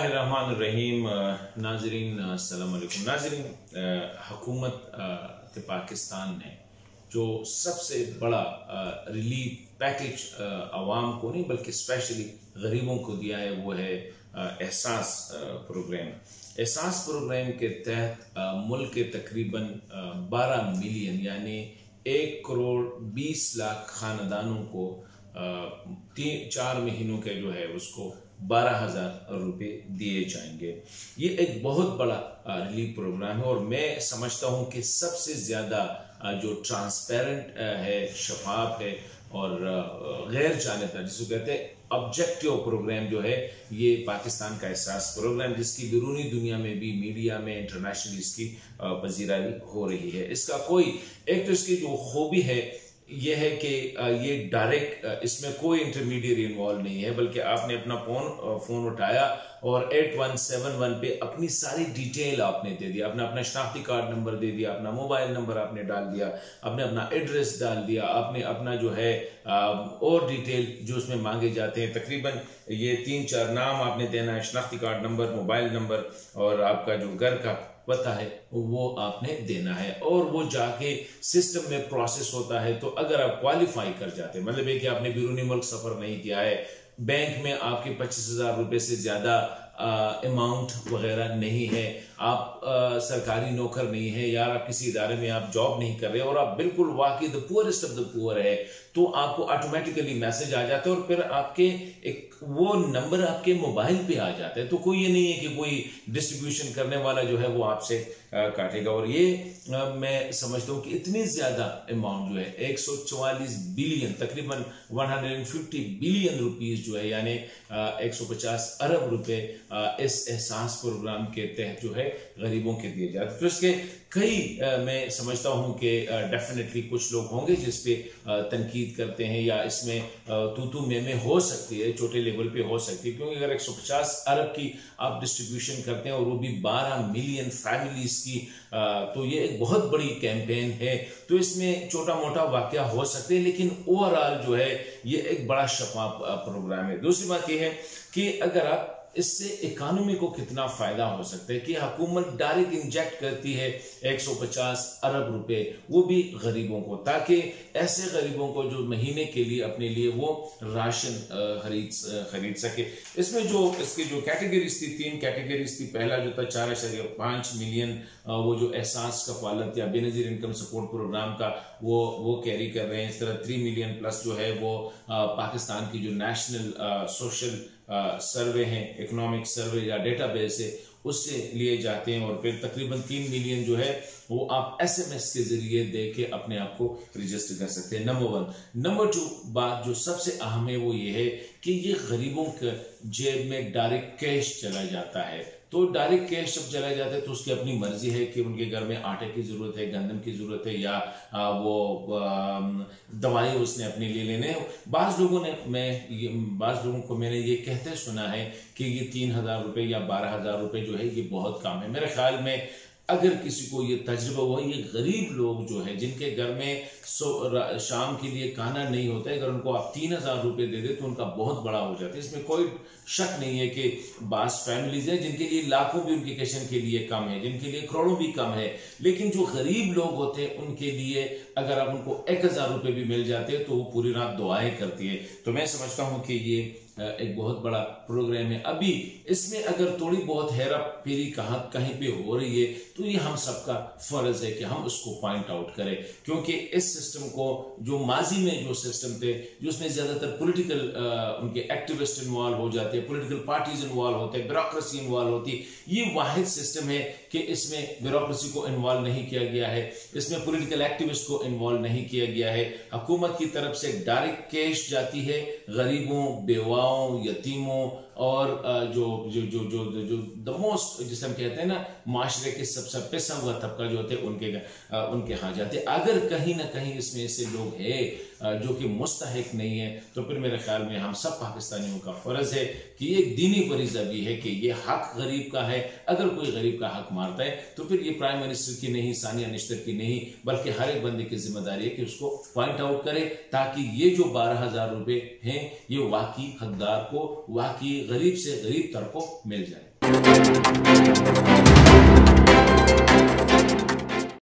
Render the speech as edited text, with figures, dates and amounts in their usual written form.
बिस्मिल्लाहिर्रहमानिर्रहीम। नाजरीन अस्सलाम वालेकुम। नाजरीन, हुकूमत पाकिस्तान ने जो सबसे बड़ा रिलीफ पैकेज आवाम को नहीं बल्कि स्पेशली गरीबों को दिया है वो है एहसास प्रोग्राम। एहसास प्रोग्राम के तहत मुल्क के तकरीबन 12 मिलियन यानी 1 करोड़ 20 लाख खानदानों को 3-4 महीनों के जो है उसको 12,000 रुपये दिए जाएंगे। ये एक बहुत बड़ा रिलीफ प्रोग्राम है और मैं समझता हूँ कि सबसे ज़्यादा जो ट्रांसपेरेंट है, शफाफ है और गैर जानिबदार जिसको कहते हैं ऑब्जेक्टिव प्रोग्राम जो है ये पाकिस्तान का एहसास प्रोग्राम, जिसकी बैरूनी दुनिया में भी मीडिया में इंटरनेशनली इसकी पजीराई हो रही है। इसका कोई एक तो इसकी जो खूबी है ये है कि ये डायरेक्ट, इसमें कोई इंटरमीडिएट इन्वॉल्व नहीं है, बल्कि आपने अपना फोन उठाया और 8171 पे अपनी सारी डिटेल आपने दे दिया, आपने अपना शनाख्ती कार्ड नंबर दे दिया, अपना मोबाइल नंबर आपने डाल दिया, आपने अपना एड्रेस डाल दिया, आपने अपना जो है और डिटेल जो उसमें मांगे जाते हैं, तकरीबन ये 3-4 नाम आपने देना है, शनाख्ती कार्ड नंबर, मोबाइल नंबर और आपका जो घर का पता है वो आपने देना है और वो जाके सिस्टम में प्रोसेस होता है। तो अगर आप क्वालिफाई कर जाते हैं, मतलब है कि आपने बैरूनी मुल्क सफर नहीं किया है, बैंक में आपके 25,000 रुपए से ज्यादा अमाउंट वगैरह नहीं है, आप सरकारी नौकर नहीं है, यार आप किसी इदारे में आप जॉब नहीं कर रहे और आप बिल्कुल वाकई the poorest of the poor है, तो आपको ऑटोमेटिकली मैसेज आ जाता है और फिर आपके एक वो नंबर आपके मोबाइल पे आ जाता है। तो कोई ये नहीं है कि कोई डिस्ट्रीब्यूशन करने वाला जो है वो आपसे काटेगा। और ये मैं समझता हूँ कि इतनी ज्यादा अमाउंट जो है 144 बिलियन, तकरीबन 150 बिलियन रुपीस जो है यानी 150 अरब रुपए इस एहसास प्रोग्राम के तहत जो है गरीबों के दिए जाते हैं। तो इसके कई मैं समझता हूं कि डेफिनेटली कुछ लोग होंगे जिसपे तनकीद करते हैं या इसमें तू में हो सकती है, छोटे लेवल पे हो सकती है, क्योंकि अगर 150 अरब की आप डिस्ट्रीब्यूशन करते हैं और वो भी 12 मिलियन फैमिलीज की, तो ये एक बहुत बड़ी कैंपेन है। तो इसमें छोटा मोटा वाकया हो सकते हैं, लेकिन ओवरऑल जो है ये एक बड़ा शफाफ प्रोग्राम है। दूसरी बात यह है कि अगर आप इससे इकोनॉमी को कितना फायदा हो सकता है कि हुकूमत डायरेक्ट इंजेक्ट करती है 150 अरब रुपए, वो भी गरीबों को, ताकि ऐसे गरीबों को जो महीने के लिए अपने लिए वो राशन खरीद सके। इसमें जो इसकी जो कैटेगरीज थी, 3 कैटेगरीज थी। पहला जो था 4.5 मिलियन वो जो एहसास कफालत या बेनजीर इनकम सपोर्ट प्रोग्राम का वो कैरी कर रहे हैं। इस तरह 3 मिलियन प्लस जो है वो पाकिस्तान की जो नेशनल सोशल सर्वे हैं, इकोनॉमिक सर्वे या डेटाबेस है, उससे लिए जाते हैं। और फिर तकरीबन 3 मिलियन जो है वो आप SMS के जरिए दे के अपने आप को रजिस्टर कर सकते हैं। नंबर 1। नंबर 2 बात जो सबसे अहम है वो ये है कि ये गरीबों के जेब में डायरेक्ट कैश चला जाता है। तो डायरेक्ट कैश जब चला जाता है तो उसकी अपनी मर्जी है कि उनके घर में आटे की जरूरत है, गंदम की जरूरत है या वो दवाई उसने अपने लिए लेने। बाज लोगों को मैंने ये कहते सुना है कि ये 3,000 रुपए या 12,000 रुपए जो है ये बहुत कम है। मेरे ख्याल में अगर किसी को ये तजुर्बा हुआ, ये गरीब लोग जो है जिनके घर में शाम के लिए खाना नहीं होता है, अगर उनको आप 3,000 रुपए दे दे तो उनका बहुत बड़ा हो जाता है। इसमें कोई शक नहीं है कि बास फैमिलीज हैं जिनके लिए लाखों भी उनके किचन के लिए कम है, जिनके लिए करोड़ों भी कम है, लेकिन जो गरीब लोग होते हैं उनके लिए अगर आप उनको 1,000 रुपए भी मिल जाते हैं तो वो पूरी रात दुआएं करती है। तो मैं समझता हूं कि ये एक बहुत बड़ा प्रोग्राम है। अभी इसमें अगर थोड़ी बहुत हेरा फेरी कहीं पे हो रही है तो ये हम सबका फर्ज है कि हम उसको पॉइंट आउट करें, क्योंकि इस सिस्टम को जो माजी में जो सिस्टम थे जिसमें ज्यादातर पॉलिटिकल उनके एक्टिविस्ट इन्वॉल्व हो जाते हैं, पॉलिटिकल पार्टीज इन्वॉल्व होते हैं, ब्यूरोक्रेसी इन्वॉल्व होती है, ये वाहिद सिस्टम है कि इसमें ब्यूरोक्रेसी को इन्वॉल्व नहीं किया गया है, इसमें पॉलिटिकल एक्टिविस्ट को इन्वॉल्व नहीं किया गया है। हुकूमत की तरफ से डायरेक्ट कैश जाती है गरीबों, बेवाओं, यतीमों और जो जो जो जो जो द मोस्ट जिसे हम कहते हैं ना माशरे के सबसे पिसा हुआ तबका जो होते हैं उनके यहाँ जाते हैं। अगर कहीं ना कहीं इसमें ऐसे लोग हैं जो कि मुस्तहिक नहीं है तो फिर मेरे ख्याल में हम सब पाकिस्तानियों का फर्ज है कि ये दीनी फरीज़ा भी है कि ये हक गरीब का है। अगर कोई गरीब का हक मारता है तो फिर ये प्राइम मिनिस्टर की नहीं, सानिया निश्तर की नहीं, बल्कि हर एक बंदे की जिम्मेदारी है कि उसको पॉइंट आउट करे, ताकि ये जो 12,000 रुपए हैं ये वाकई हकदार को, वाकई गरीब से गरीब तर को मिल जाए।